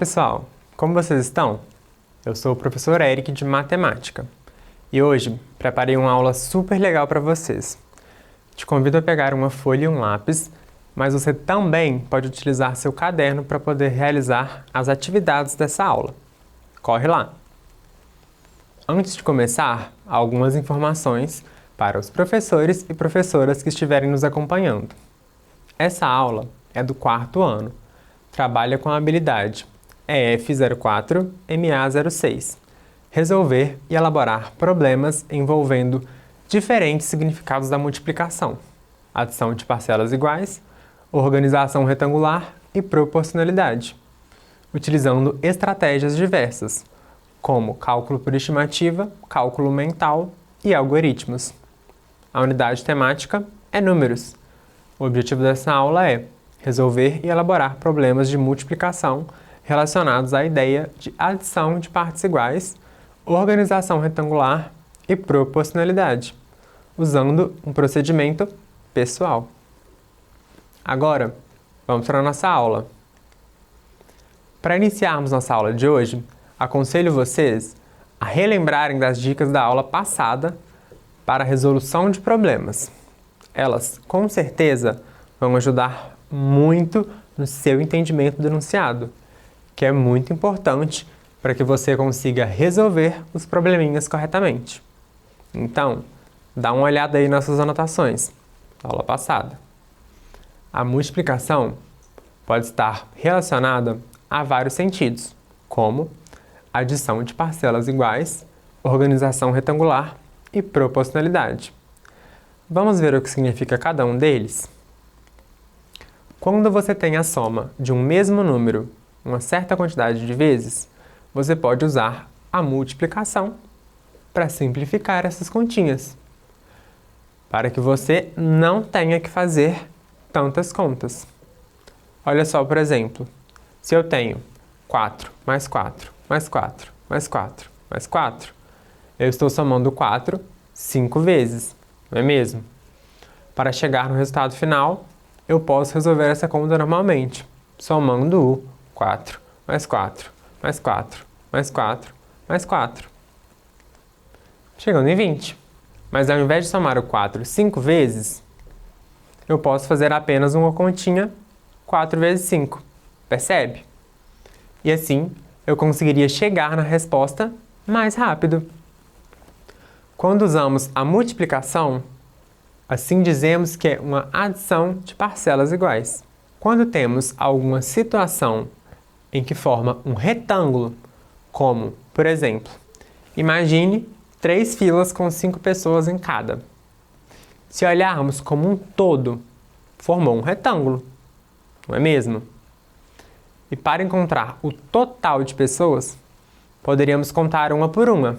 pessoal! Como vocês estão? Eu sou o professor Eric de Matemática e hoje preparei uma aula super legal para vocês. Te convido a pegar uma folha e um lápis, mas você também pode utilizar seu caderno para poder realizar as atividades dessa aula. Corre lá! Antes de começar, algumas informações para os professores e professoras que estiverem nos acompanhando. Essa aula é do 4º ano. Trabalha com a habilidade EF04, MA06. Resolver e elaborar problemas envolvendo diferentes significados da multiplicação, adição de parcelas iguais, organização retangular e proporcionalidade, utilizando estratégias diversas, como cálculo por estimativa, cálculo mental e algoritmos. A unidade temática é números. O objetivo dessa aula é resolver e elaborar problemas de multiplicação relacionados à ideia de adição de partes iguais, organização retangular e proporcionalidade, usando um procedimento pessoal. Agora, vamos para a nossa aula. Para iniciarmos nossa aula de hoje, aconselho vocês a relembrarem das dicas da aula passada para a resolução de problemas. Elas, com certeza, vão ajudar muito no seu entendimento do enunciado, que é muito importante para que você consiga resolver os probleminhas corretamente. Então, dá uma olhada aí nas suas anotações da aula passada. A multiplicação pode estar relacionada a vários sentidos, como adição de parcelas iguais, organização retangular e proporcionalidade. Vamos ver o que significa cada um deles? Quando você tem a soma de um mesmo número uma certa quantidade de vezes, você pode usar a multiplicação para simplificar essas continhas, para que você não tenha que fazer tantas contas. Olha só, por exemplo, se eu tenho 4 mais 4 mais 4 mais 4 mais 4, eu estou somando 4 5 vezes, não é mesmo? Para chegar no resultado final, eu posso resolver essa conta normalmente, somando o 4 mais 4 mais 4 mais 4 mais 4. Chegando em 20. Mas ao invés de somar o 4 5 vezes, eu posso fazer apenas uma continha 4 vezes 5. Percebe? E assim, eu conseguiria chegar na resposta mais rápido. Quando usamos a multiplicação, assim dizemos que é uma adição de parcelas iguais. Quando temos alguma situação em que forma um retângulo, como, por exemplo, imagine 3 filas com 5 pessoas em cada. Se olharmos como um todo, formou um retângulo, não é mesmo? E para encontrar o total de pessoas, poderíamos contar uma por uma.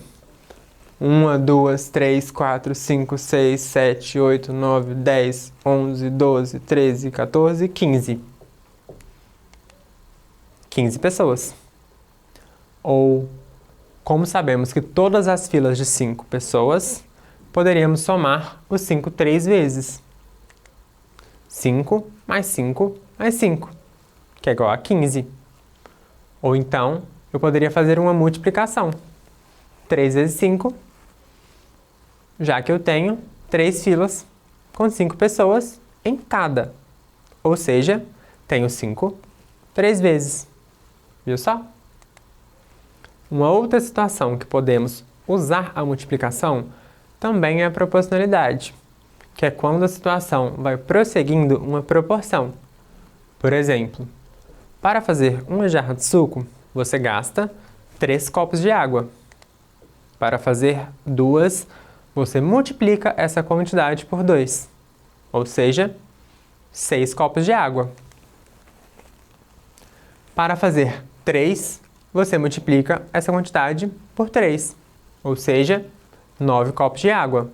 1, 2, 3, 4, 5, 6, 7, 8, 9, 10, 11, 12, 13, 14, 15. 15 pessoas. Ou, como sabemos que todas as filas de 5 pessoas, poderíamos somar os 5 3 vezes. 5 mais 5 mais 5, que é igual a 15. Ou então, eu poderia fazer uma multiplicação. 3 vezes 5, já que eu tenho 3 filas com 5 pessoas em cada. Ou seja, tenho 5 3 vezes. Viu só? Uma outra situação que podemos usar a multiplicação também é a proporcionalidade, que é quando a situação vai prosseguindo uma proporção. Por exemplo, para fazer uma jarra de suco, você gasta 3 copos de água. Para fazer 2, você multiplica essa quantidade por 2, ou seja, 6 copos de água. Para fazer 3, você multiplica essa quantidade por 3, ou seja, 9 copos de água.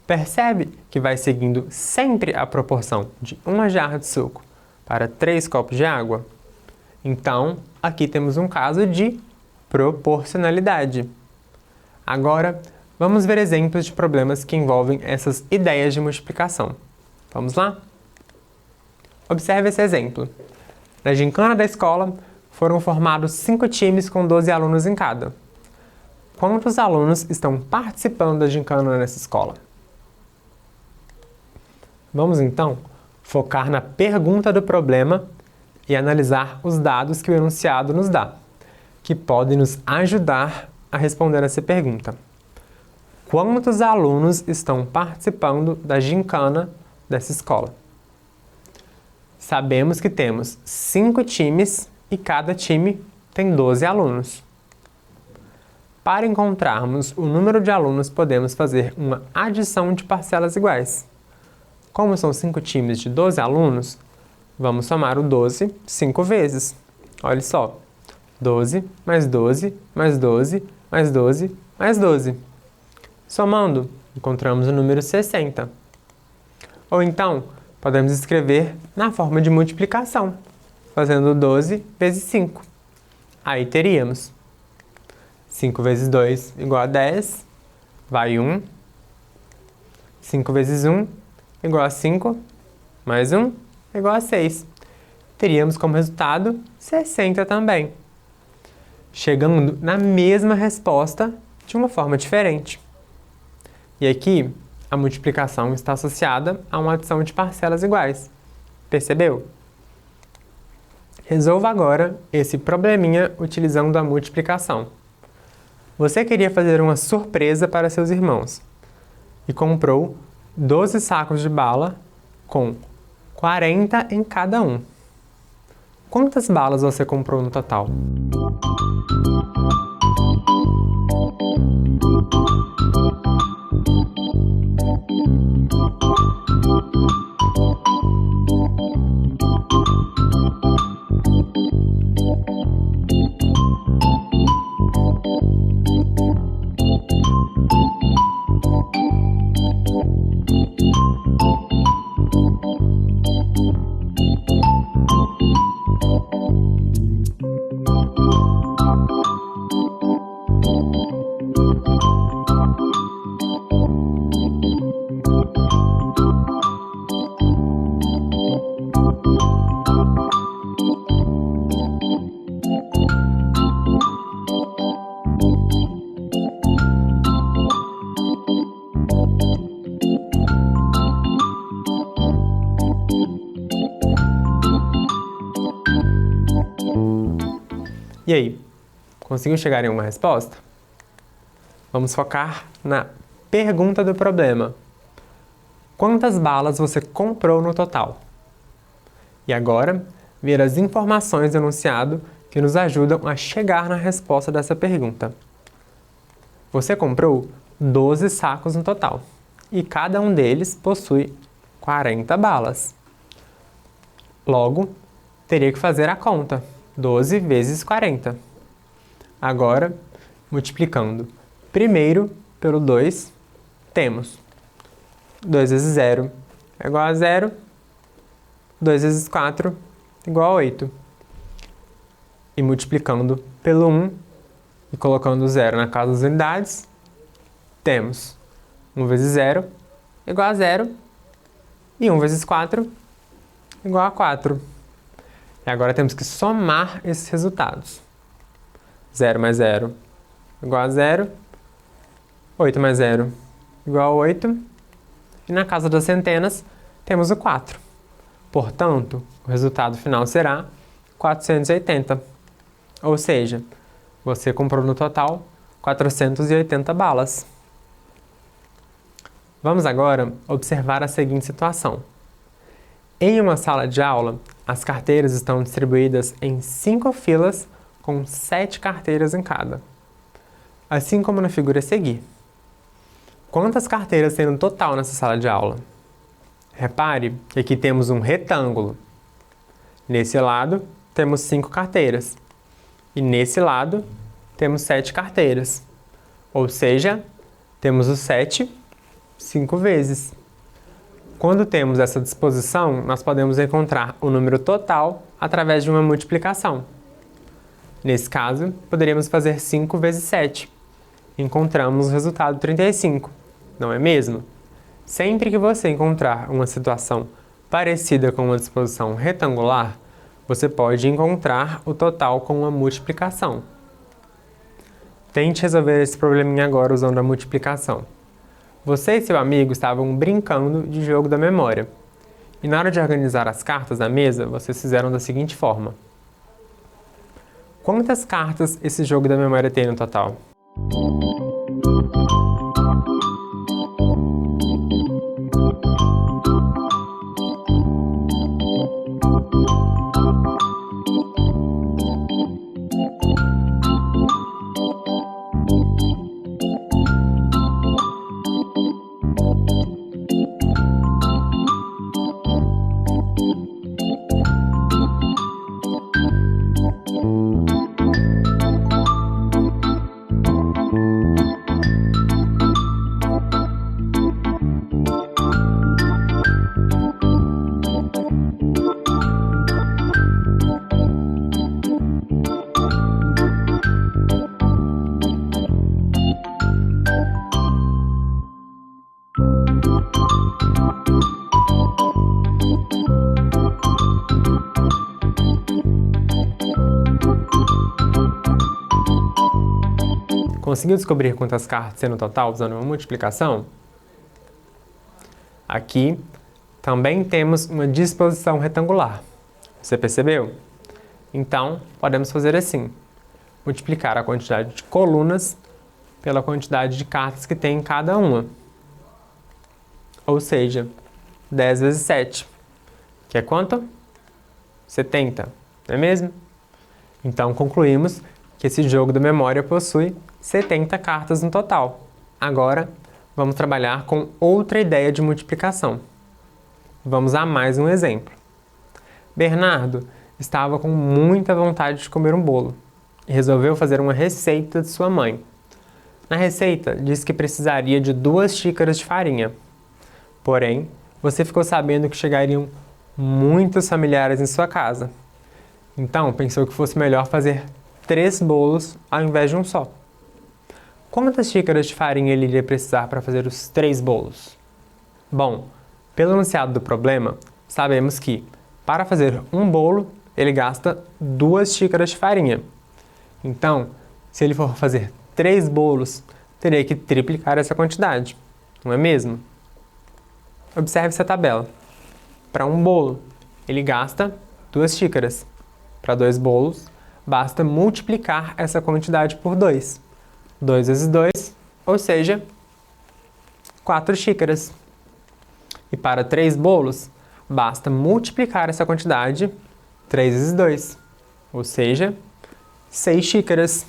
Percebe que vai seguindo sempre a proporção de uma jarra de suco para 3 copos de água? Então, aqui temos um caso de proporcionalidade. Agora, vamos ver exemplos de problemas que envolvem essas ideias de multiplicação. Vamos lá? Observe esse exemplo. Na gincana da escola, foram formados 5 times com 12 alunos em cada. Quantos alunos estão participando da gincana nessa escola? Vamos então focar na pergunta do problema e analisar os dados que o enunciado nos dá, que podem nos ajudar a responder essa pergunta. Quantos alunos estão participando da gincana dessa escola? Sabemos que temos 5 times e cada time tem 12 alunos. Para encontrarmos o número de alunos, podemos fazer uma adição de parcelas iguais. Como são 5 times de 12 alunos, vamos somar o 12 5 vezes. Olha só, 12 mais 12 mais 12 mais 12 mais 12. Somando, encontramos o número 60. Ou então, podemos escrever na forma de multiplicação, fazendo 12 vezes 5. Aí teríamos 5 vezes 2 igual a 10, vai 1. 5 vezes 1 igual a 5, mais 1 igual a 6. Teríamos como resultado 60 também. Chegando na mesma resposta de uma forma diferente. E aqui, a multiplicação está associada a uma adição de parcelas iguais. Percebeu? Resolva agora esse probleminha utilizando a multiplicação. Você queria fazer uma surpresa para seus irmãos e comprou 12 sacos de bala com 40 em cada um. Quantas balas você comprou no total? E aí, conseguiu chegar em uma resposta? Vamos focar na pergunta do problema. Quantas balas você comprou no total? E agora, ver as informações do enunciado que nos ajudam a chegar na resposta dessa pergunta. Você comprou 12 sacos no total e cada um deles possui 40 balas. Logo, teria que fazer a conta. 12 vezes 40. Agora, multiplicando primeiro pelo 2, temos 2 vezes 0 é igual a 0, 2 vezes 4 igual a 8. E multiplicando pelo 1 e colocando o 0 na casa das unidades, temos 1 vezes 0 igual a 0 e 1 vezes 4 igual a 4. E agora temos que somar esses resultados. 0 mais 0 igual a 0. 8 mais 0 igual a 8. E na casa das centenas, temos o 4. Portanto, o resultado final será 480. Ou seja, você comprou no total 480 balas. Vamos agora observar a seguinte situação. Em uma sala de aula, as carteiras estão distribuídas em 5 filas com 7 carteiras em cada, assim como na figura a seguir. Quantas carteiras tem no total nessa sala de aula? Repare que aqui temos um retângulo. Nesse lado, temos 5 carteiras. E nesse lado, temos 7 carteiras. Ou seja, temos o 7 5 vezes. Quando temos essa disposição, nós podemos encontrar o número total através de uma multiplicação. Nesse caso, poderíamos fazer 5 vezes 7. Encontramos o resultado 35, não é mesmo? Sempre que você encontrar uma situação parecida com uma disposição retangular, você pode encontrar o total com uma multiplicação. Tente resolver esse probleminha agora usando a multiplicação. Você e seu amigo estavam brincando de jogo da memória. E na hora de organizar as cartas na mesa, vocês fizeram da seguinte forma. Quantas cartas esse jogo da memória tem no total? Conseguiu descobrir quantas cartas tem no total usando uma multiplicação? Aqui também temos uma disposição retangular. Você percebeu? Então, podemos fazer assim. Multiplicar a quantidade de colunas pela quantidade de cartas que tem em cada uma. Ou seja, 10 vezes 7. Que é quanto? 70, não é mesmo? Então, concluímos que esse jogo da memória possui 70 cartas no total. Agora, vamos trabalhar com outra ideia de multiplicação. Vamos a mais um exemplo. Bernardo estava com muita vontade de comer um bolo e resolveu fazer uma receita de sua mãe. Na receita, diz que precisaria de 2 xícaras de farinha. Porém, você ficou sabendo que chegariam muitos familiares em sua casa. Então, pensou que fosse melhor fazer 3 bolos ao invés de um só. Quantas xícaras de farinha ele iria precisar para fazer os 3 bolos? Bom, pelo enunciado do problema, sabemos que, para fazer um bolo, ele gasta 2 xícaras de farinha. Então, se ele for fazer 3 bolos, teria que triplicar essa quantidade, não é mesmo? Observe essa tabela. Para um bolo, ele gasta 2 xícaras. Para 2 bolos, basta multiplicar essa quantidade por 2. 2 vezes 2, ou seja, 4 xícaras. E para 3 bolos, basta multiplicar essa quantidade 3 vezes 2, ou seja, 6 xícaras.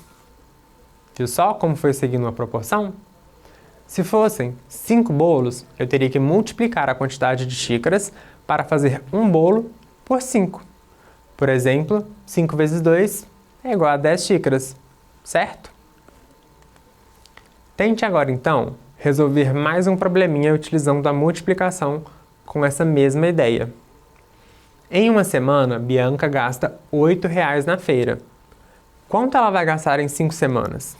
Viu só como foi seguindo uma proporção? Se fossem 5 bolos, eu teria que multiplicar a quantidade de xícaras para fazer um bolo por 5. Por exemplo, 5 vezes 2 é igual a 10 xícaras, certo? Tente agora, então, resolver mais um probleminha utilizando a multiplicação com essa mesma ideia. Em uma semana, Bianca gasta R$ 8 na feira. Quanto ela vai gastar em 5 semanas?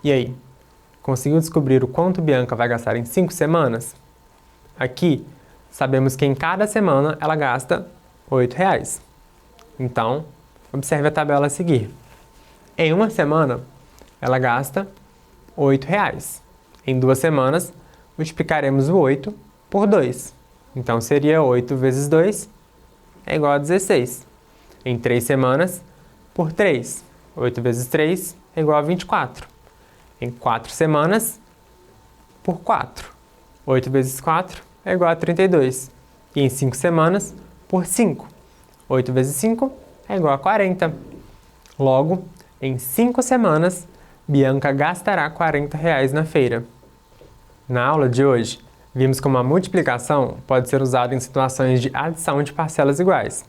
E aí, conseguiu descobrir o quanto Bianca vai gastar em 5 semanas? Aqui, sabemos que em cada semana ela gasta R$ 8. Então, observe a tabela a seguir. Em uma semana, ela gasta R$ 8. Em 2 semanas, multiplicaremos o 8 por 2. Então, seria 8 vezes 2 é igual a 16. em 3 semanas por 3. 8 vezes 3 é igual a 24. Em 4 semanas por 4. 8 vezes 4 é igual a 32. E em 5 semanas por 5. 8 vezes 5 é igual a 40. Logo, em 5 semanas, Bianca gastará R$ 40 na feira. Na aula de hoje, vimos como a multiplicação pode ser usada em situações de adição de parcelas iguais,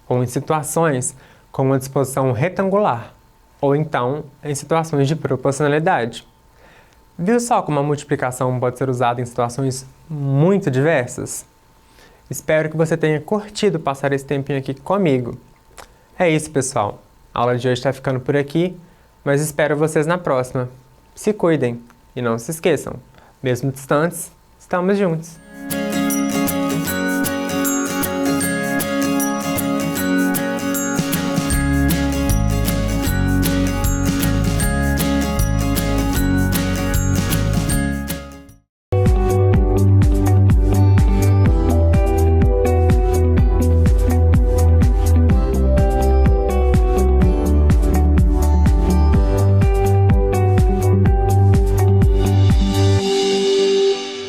ou em situações com uma disposição retangular, ou então em situações de proporcionalidade. Viu só como a multiplicação pode ser usada em situações muito diversas? Espero que você tenha curtido passar esse tempinho aqui comigo. É isso, pessoal. A aula de hoje está ficando por aqui, mas espero vocês na próxima. Se cuidem e não se esqueçam, mesmo distantes, estamos juntos.